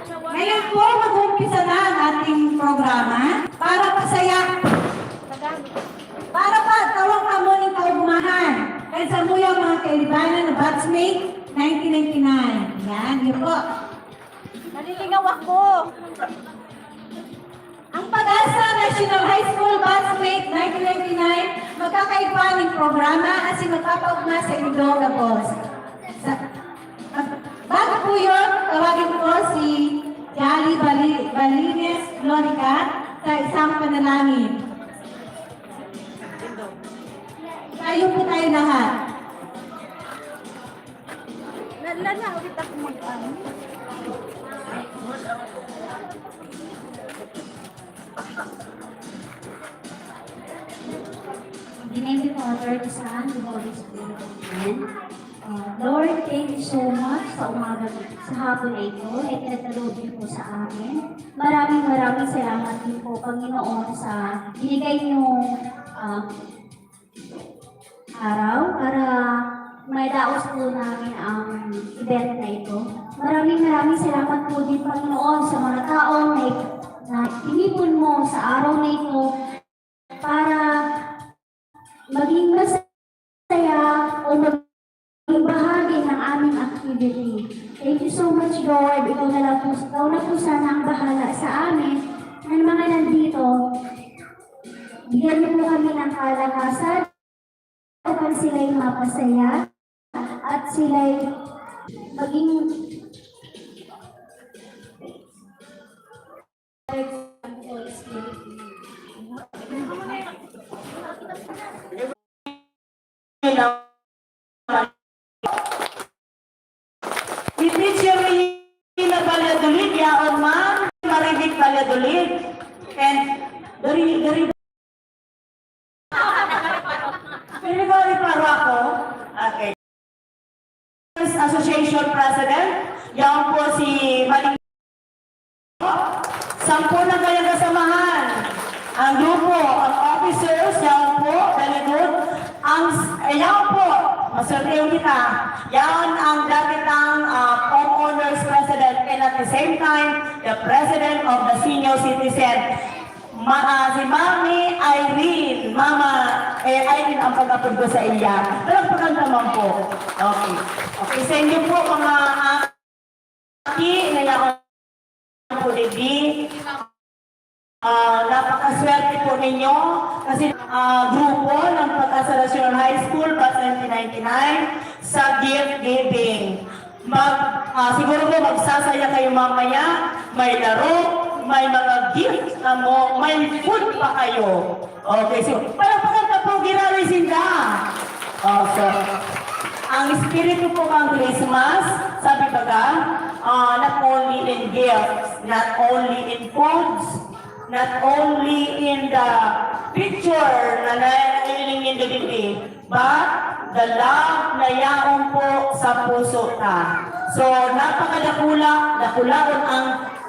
Ngayon po, mag-umpisa na ang ating programa para pasaya. Para pa, tawag ka mo ng kaugmahan. Kaya sa muya mga kaibiganan na batchmate, 1999. Yan, yun po. Naliligaw ako. Ang Pag-asa National High School Batchmate 1999, magkakaiba ng programa at magpapaugma sa inyo na boss. Bago po yun, tawagin ko si Yali Balines Glonica sa isang panalangin. Tayo po tayo lahat. Nalala, ulit ako mag-ano. In the name of the Father, the Son, the Holy Spirit. Amen. Lord, thank you so much sa umaga, sa hapon na ito. Itinatalood niyo po sa amin. Maraming salamat din po, Panginoon, sa binigay niyong araw para maidaos po namin ang event na ito. Maraming salamat po din, Panginoon, sa mga taong na tinipon mo sa araw na ito para maging masaya o maging bahagi ng aming activity. Thank you so much, Lord. Ikaw na po sana ang bahala sa amin ng mga nandito. Bigyan niyo po kami ng kalakasan upang sila'y mapasaya at sila'y maging Holy Spirit. Si Teacher Regina Valladolid, yaon ma'am, Marivic Valladolid. And dari Pinibali paro ako. Okay. Association President, yaon po si Maling. Sampo na kayo kasamahan. Ang grupo, ang officers, yaon po, very good. Yaon po, masabihin kita, yaon ang dating homeowners president and at the same time, the president of the senior citizen. Si Mami Irene, Irene ang pag-apod ko sa iya. Palagpagan naman po. Okay. Okay, sa inyo po mga aki na yaon po digdi. Napakaswerte po ninyo kasi grupo ng Pag-asa National High School Batch 1999 sa gift giving. Siguro po magsasaya kayo mamaya, may laro, may mga gifts may food pa kayo. Okay, so palapagod na po ginawin sinda. So, ang espiritu po ng Christmas, sabi baga, not only in gifts, not only in foods, not only in the picture na nailingin din, but the love na yaon po sa puso ta. So, napakadakulaon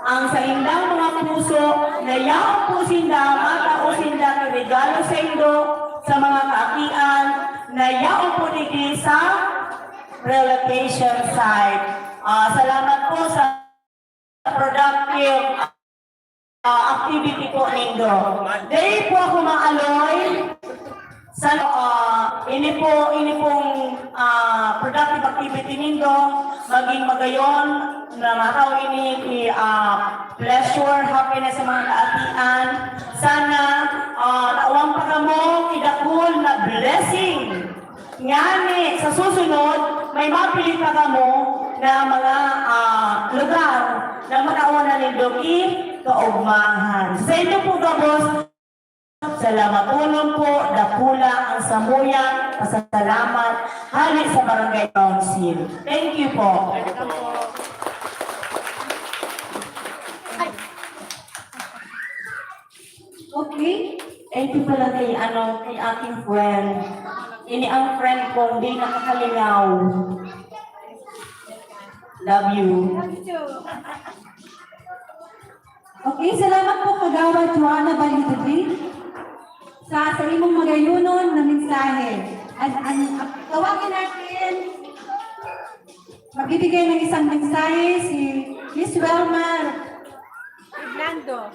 ang sa indang mga puso na yaon po sinda, matao sinda, regalo sa indo, sa mga kaakian, na yaon po dito sa relocation site. Salamat po sa productive activity po nindo. Dahil po ako maaloy sa ini pong productive activity nindo maging magayon na mataw ini pleasure, happiness sa mga kaatian. Sana naawang pa kamo idakul na blessing. Ngani sa susunod may mapilit pa kamo na mga lugar na makauna nindo kaugmahan. Sa inyo po gabos, salamat tulong po, dakula ang samuya, pasasalamat, hali sa Barangay Council. Thank you po. Okay. Thank you pala kay aking friend. Ini ang friend ko, hindi nakakalingaw. Love you. Okay, salamat po Kagawad Joanna Valladolid sa imong magayunon na mensahe. Tawagin natin, magbibigay ng isang mensahe si Miss Welma. Fernando.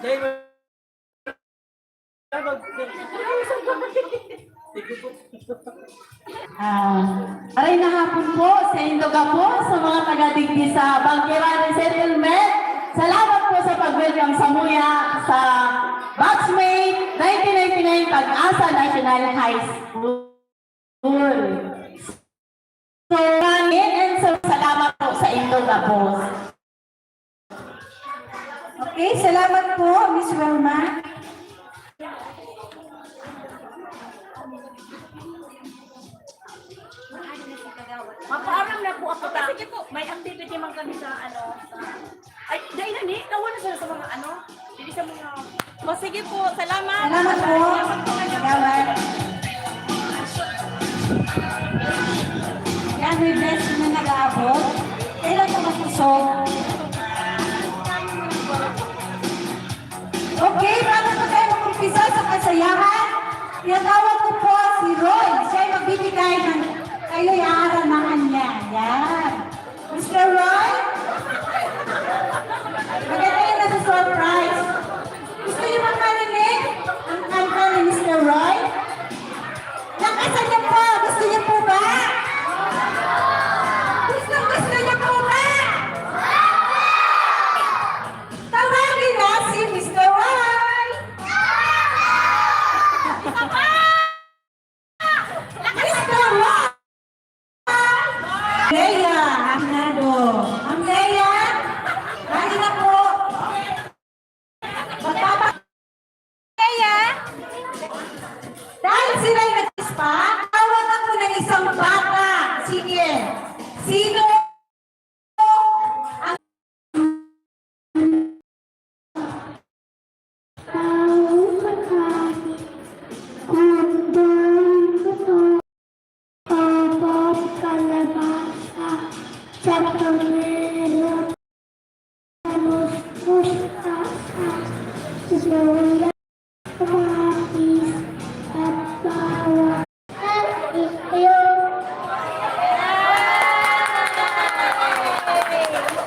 Aray na hapon po sa Indoga po, sa mga taga-digdi sa Bangkira Resettlement. Salamat po sa pag-welcome sa Muya sa Batchmate 1999 Pag-asa National High School. So, and so, salamat po sa Indoga po. Okay, salamat po, Miss Welma. Mapaaram na po ako. Sige po, may activity man kami sa ano. Ay, dahil na ni, kawan na sila sa mga ano. Hindi sa mga... O sige po, salamat. Salamat po. Salamat. Yan, may blessing na nag-aabot. Kailan ko matusok? Okay, bago po tayo mag-umpisa sa kasayahan, tinatawag ko po si Roy. Siya ay magbibigay ng kayo'y aaramangan niya. Yan. Mr. Roy? Maganda yung nasa surprise. Gusto niyo makarinig ang kanta ni Mr. Roy? Nakasan niyo po. Gusto niyo po ba? Gusto niyo po ba? Tawagin na si Mr. Roy. Mr. Roy! Leia Arnado. Ang Leia, dahil na po. Leia, dahil sila'y nag-ispa, tawag ako ng isang bata. Sige. Sino ang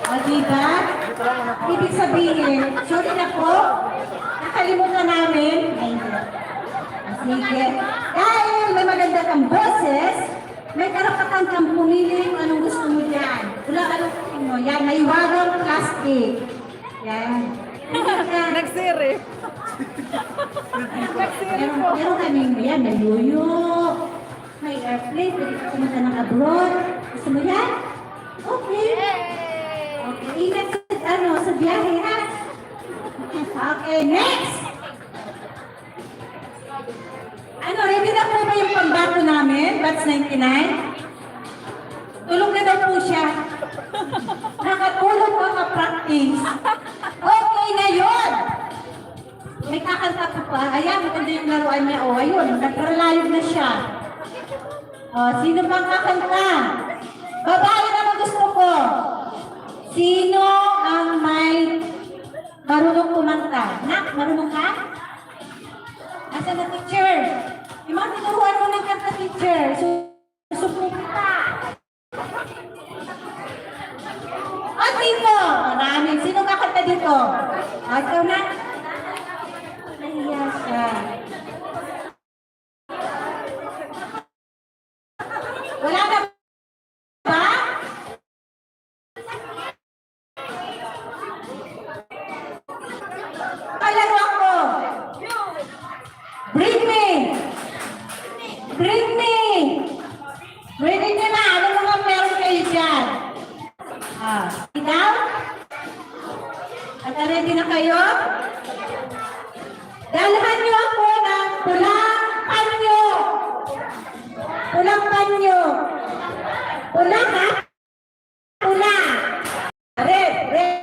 O, diba? Ibig sabihin, sorry na po, nakalimutan namin. Ay, hindi. Sige. Dahil may maganda kang boses, may karapatan kang pumili kung anong gusto mo dyan. Wala anong gusto mo. Yan, may warong plastic. Yan. Nagsiri. Meron kaming yan, may luyo, may airplane, pwede ka pumunta ng abroad. Gusto mo yan? Okay. Okay, ingat sa biyahe ha. Okay, next! Ready na po ba yung pambato namin? Batch 99? Tulog na daw po siya. Nakatulog po ka-practice. Okay, ngayon! May kakanta po pa. Ayan, maganda yung laruan niya. O, ayun, nagparalive na siya. O, sino bang kakanta? Babae naman gusto ko. Sino ang may marunong kumanta? Nak, marunong ka? Asa na teacher? Yung mga tinuruan mo ng kanta teacher. Susupin kita. At dito, maraming. Sino kakanta dito? Ikaw na? Nahiya siya. Wala na ba? Palaro ako. Bring me. Bring me. Bring me na. Ano mga meron kayo dyan? Ikaw? At ready na kayo? Dalhan niyo ako ng pulang panyo. Pulang panyo. Pula ha? Pula. Red, red.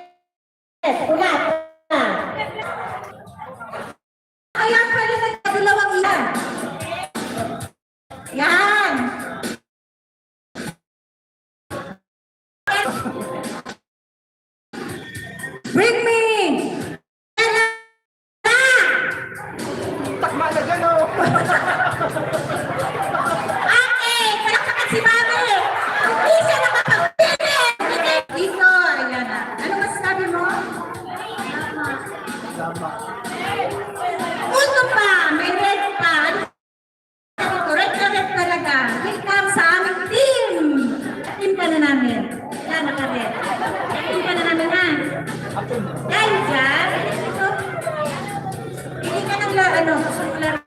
Pula, pula. Kaya pala nagdadalawang ilan. Yan. Bring me. Takma na dyan, oh! Ate, palakpakan si Mami. Hindi siya nakapagpili. Dito, ayan na. Ano masasabi mo? Puto pa, may red pa. Correct talaga. Welcome sa aming team. Team ka na namin. Yan, naka-red. Team ka na namin, ha? Yan, dyan. Ito. Hindi ka nang gusto mo laro.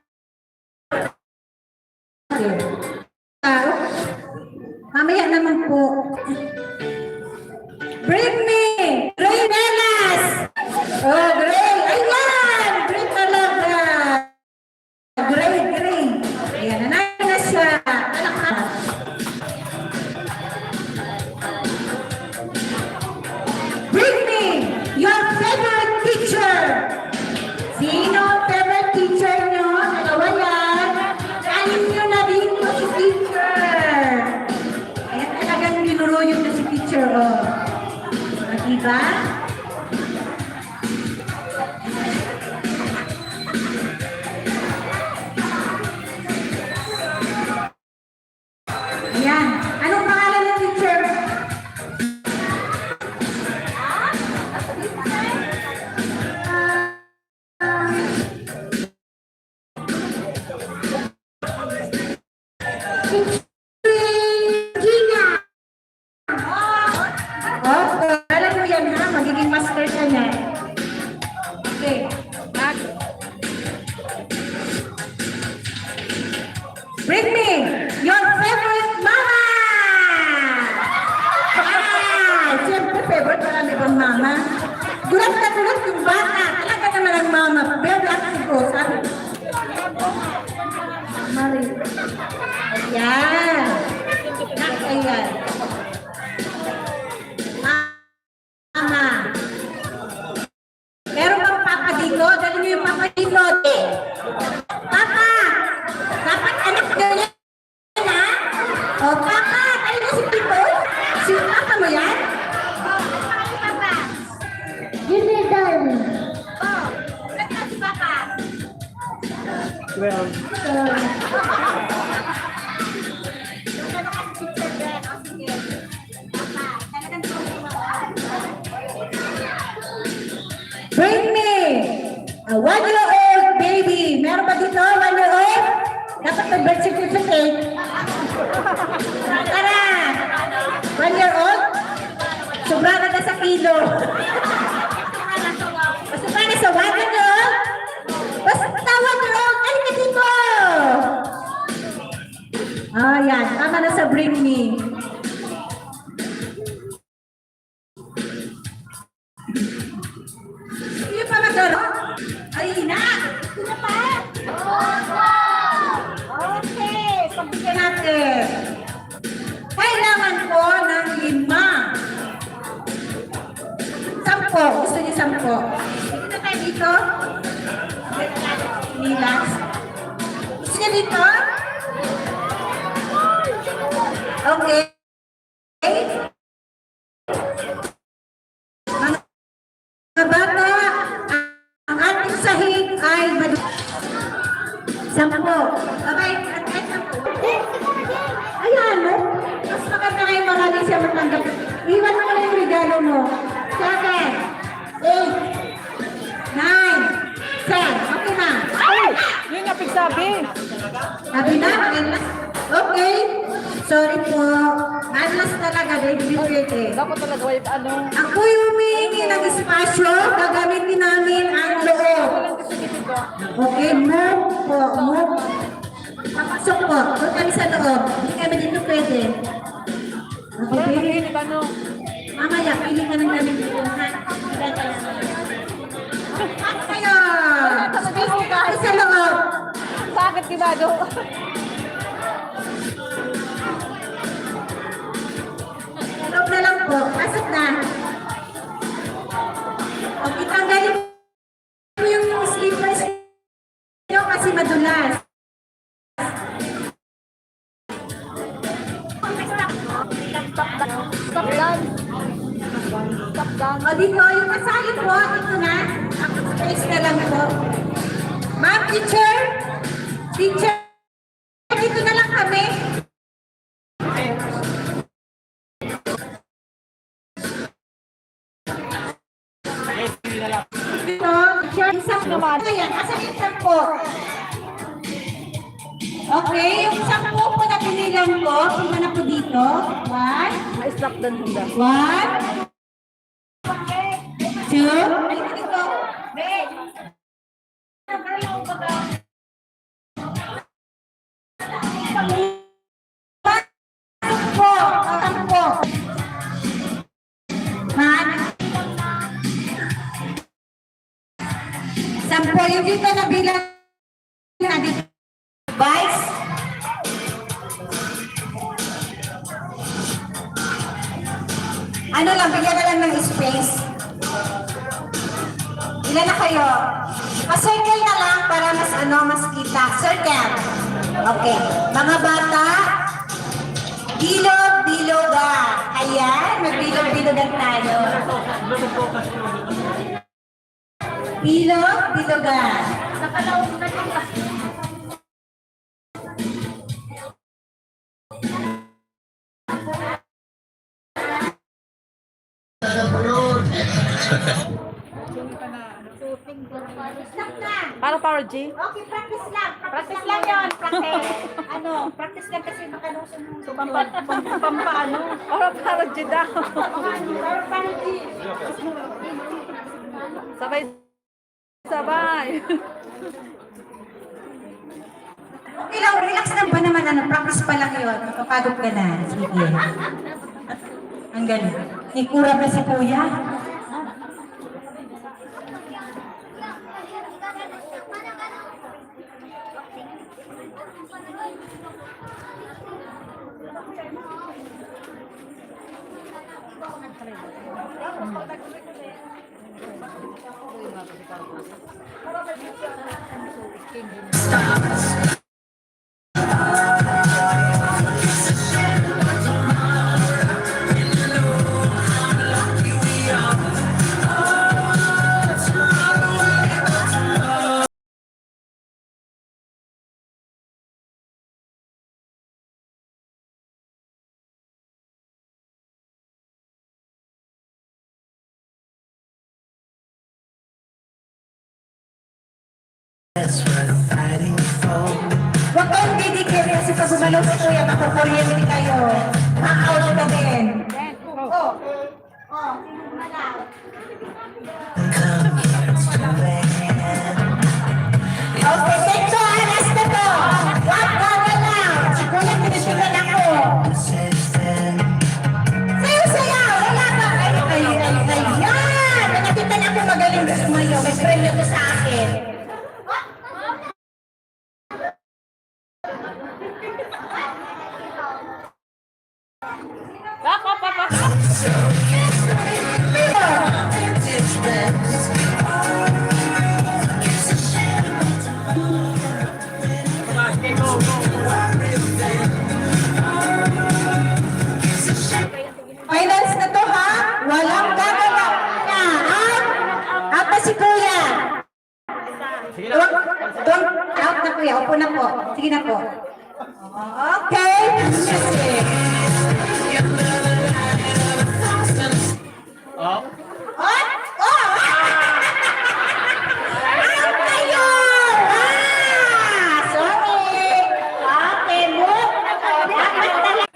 Mamaya naman po. Bring me! Gray Melas! Oh, Gray! Ayan! Gray talaga! Gray. Ayan, nanay na siya. Bring me your favorite teacher! Sino ang favorite teacher nyo? Dalawa yan. Kanin nyo na dito si teacher. Ayan talagang ninuroyong na si teacher. Oh. Diba? Ayan. Anong pangalan ng teacher? Alam mo yan ha, magiging master ka na. Okay. Bring me your favorite mama! Siyempre favorite, marami bang mama? Gulat na gulat yung bata. Talaga naman ang mama. Very active ko. Sabi. Mari. Ayan. Ayan. Mama. Meron bang papa dito? Dali niyo yung papa dito. Papa! Dapat anak nyo yan, ha? O, papa! Dali mo si Tito? Si papa mo yan? Papa. Yun na yung darling. Oh, nagka si papa. Well, Bring me a 1-year-old baby. Meron ba dito? 1-year-old? Dapat may birth certificate. Tara! 1-year-old? Sobra na sa kilo. Sobra na sa 1-year-old? Basta 1-year-old. Ay, ka dito! Ah, yan. Tama na sa bring me. Hindi pa magdaro? Ay, na! Ito na pa! Okay, pagbigyan natin. Kailangan ko ng 5. 10. Gusto niyo 10? Dito na tayo dito. Nilas. Gusto niyo dito? Okay. Mga bata, ang ating sahig ay 10. Okay, at 10. Ayan, no? Mas maganda ngayon marami siya matanggap. Iwan mo na yung regalo mo. 7, 8, 9, 10. Okay na. Yun nga pigsabi. Sabi na, maganda. Okay. Sorry po. Unless talaga, baby birthday. Dapat talaga wait ano. Ako'y humihingi ng espasyo, gagamitin namin ang loob. Okay, move po, move. Papasok po, doon kami sa loob. Hindi kami dito pwede. Okay, Hindi ba no? mamaya, pili ka ng namin dito. Ano kayo? Space kayo sa loob. Bakit kibado? Sa loob na lang po, pasok na. Okay, tanggalin mo yung slippers nyo kasi madulas. Stop yan. Stop yan. O dito, yung kasali po, dito na. Ako space na lang po. Ma'am, teacher? Teacher, dito na lang kami. Dito, teacher, Ayan, asan yung 10? Okay, yung 10 po na pinilang ko, punta na po dito. 1, Ay, stop doon hunda. 1, 2, halika dito. Sampo, sampo. Man. Sampo, yung dito na bilang na dito. Vice. Ano lang, bigyan na lang ng space. Ilan na kayo? Pa-circle na lang para mas kita. Circle. Okay. Mga bata, bilog-bilogan. Ayan, magbilog-bilogan tayo. Bilog-bilogan. Para Power G? Okay, practice lang. Practice lang yun. Practice. Practice lang kasi makalusin mo. So, Pampaano? Para Power G daw. Paano, G? Sabay. Sabay. Okay lang, relax lang ba naman? Practice pa lang yun. Kapagod ka na. Sige. Ang galing. Ikura ba si kuya? Huwag kayong didikit kasi pag gumalaw si kuya, makukuryente kayo. Ma-out ka din. Oh. Oh, gumalaw. Okay, sekto, alas na to. Huwag ka galaw. Si kuya, tinitigan ako. Sayo-sayaw, wala ka. Ay, yan. Nakita na ako magaling sumayo. May premyo to sa akin. Finals na to ha? Walang gagalaw na. Apa si kuya? Out na kuya. Upo na po. Sige na po. Okay. Oh! Oh! Out kayo! Sorry! Okay, book. Dapat talaga.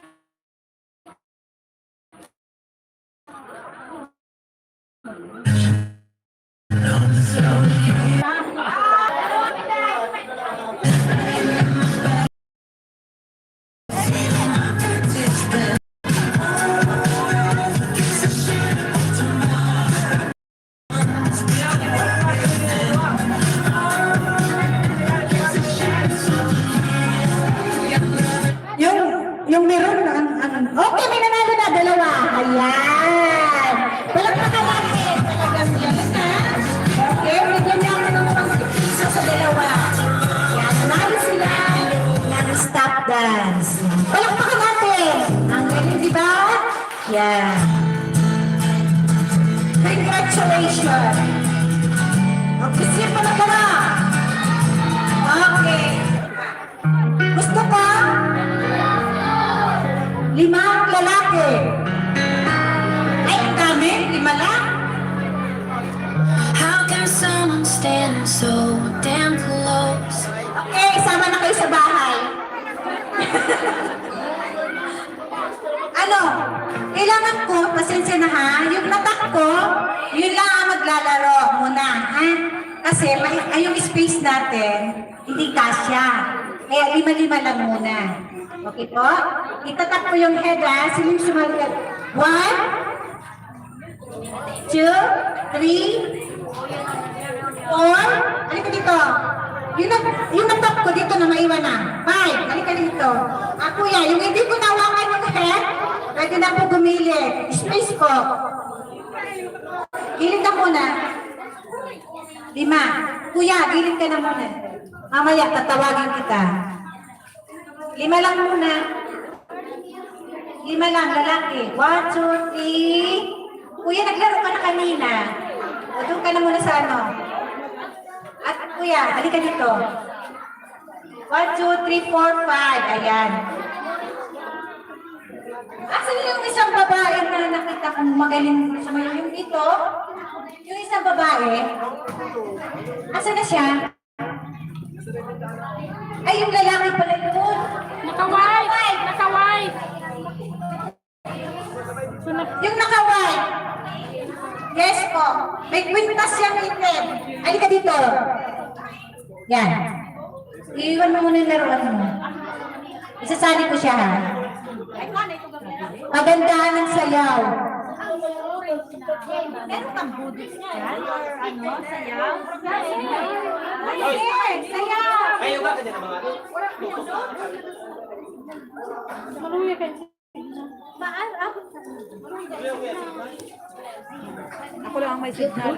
Yung meron na, okay, may nanalo na, dalawa. Ayan. Palagpakan natin. Talagang galing na. Okay, bigyan niya ako ng pang-piso sa dalawa. Yan, nanalo sila ng stop dance. Palagpakan natin. Ang galing, di ba? Yan. Congratulations. Okay, siya pa na ka. Okay. Gusto ka? 5 lalaki. Ay, ang dami. 5 lang. How can someone stand so damn close. Okay, sama na kayo sa bahay. Ano? Kailangan ko, pasensya na ha, yung natak ko, yun lang ang maglalaro muna, ha? Kasi yung space natin, hindi kasya. Kaya 5-5 lang muna. Okay po? Itatak ko yung head ha, sino yung sumagot? 1, 2, 3, 4, halika dito. Yung natap ko dito na maiwan na. 5, halika dito. Kuya, yung hindi ko nawakan yung head, pwede na po gumilid. Space ko. Gilid ka muna. 5. Kuya, gilid ka na muna. Mamaya, tatawagin kita. 5 lang muna. 5 lang, lalaki. 1, 2, 3. Kuya, naglaro ka na kanina. O, doon ka na muna sa ano. At kuya, halika dito. 1, 2, 3, 4, 5. Ayan. Asan yung isang babae na nakita kong magaling sa mga yung dito? Yung isang babae? Asan na siya? Ay, yung lalaki pala yun. Naka-white! Naka-white! Yung naka-white. Yes po. May kwintas siyang itim. Halika dito. Yan. Iiwan mo muna yung laruan mo. Isasali ko siya ha. Magandahan ng sayaw. Meron kang budis dyan? Or ano? Sayaw? Ayan, sayaw. Kayo ba ka din ang mga Ako lang ang may signal.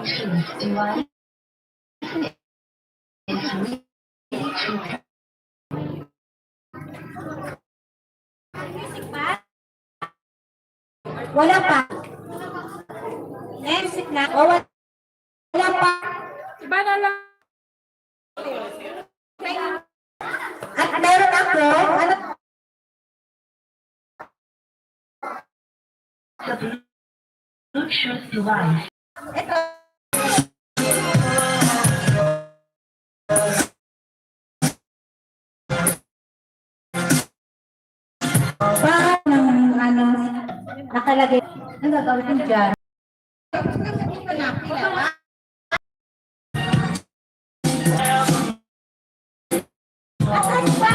Wala pa. Music na. O, wala pa. Iba na lang. At meron ako, ano? Ito. Bakit ng ano, nakalagay. Ano gagawin dyan? Asan pa?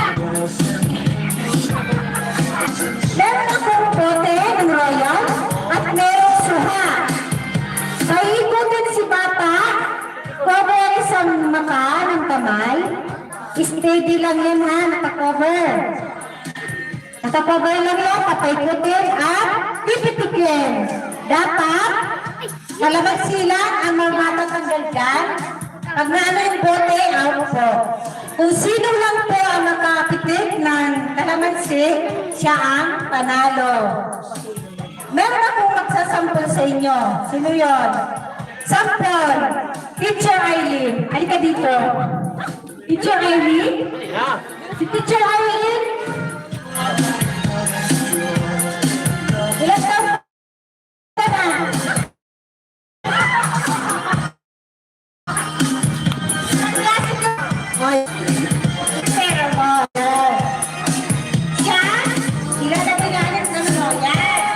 Meron akong pote ng royal at merong suha. Paikutin si Papa, cover isang maka ng kamay. Steady lang yan ha, nakakover. Nakakover lang yan, papaikutin at pipitikin. Dapat, palabas sila ang mga matatanggal dyan. Pag naano yung bote, out po. Kung sino lang po ang makapitik ng kalamansi, siya ang panalo. Meron akong magsasampol sa inyo. Sino yun? Sample. Teacher Eileen. Halika dito. Teacher Eileen? Si Teacher Eileen? Ilan taon ka na? Klase ka? Hoy. Pero mo. Siya? Ilan na pinanap naman mo? Yan.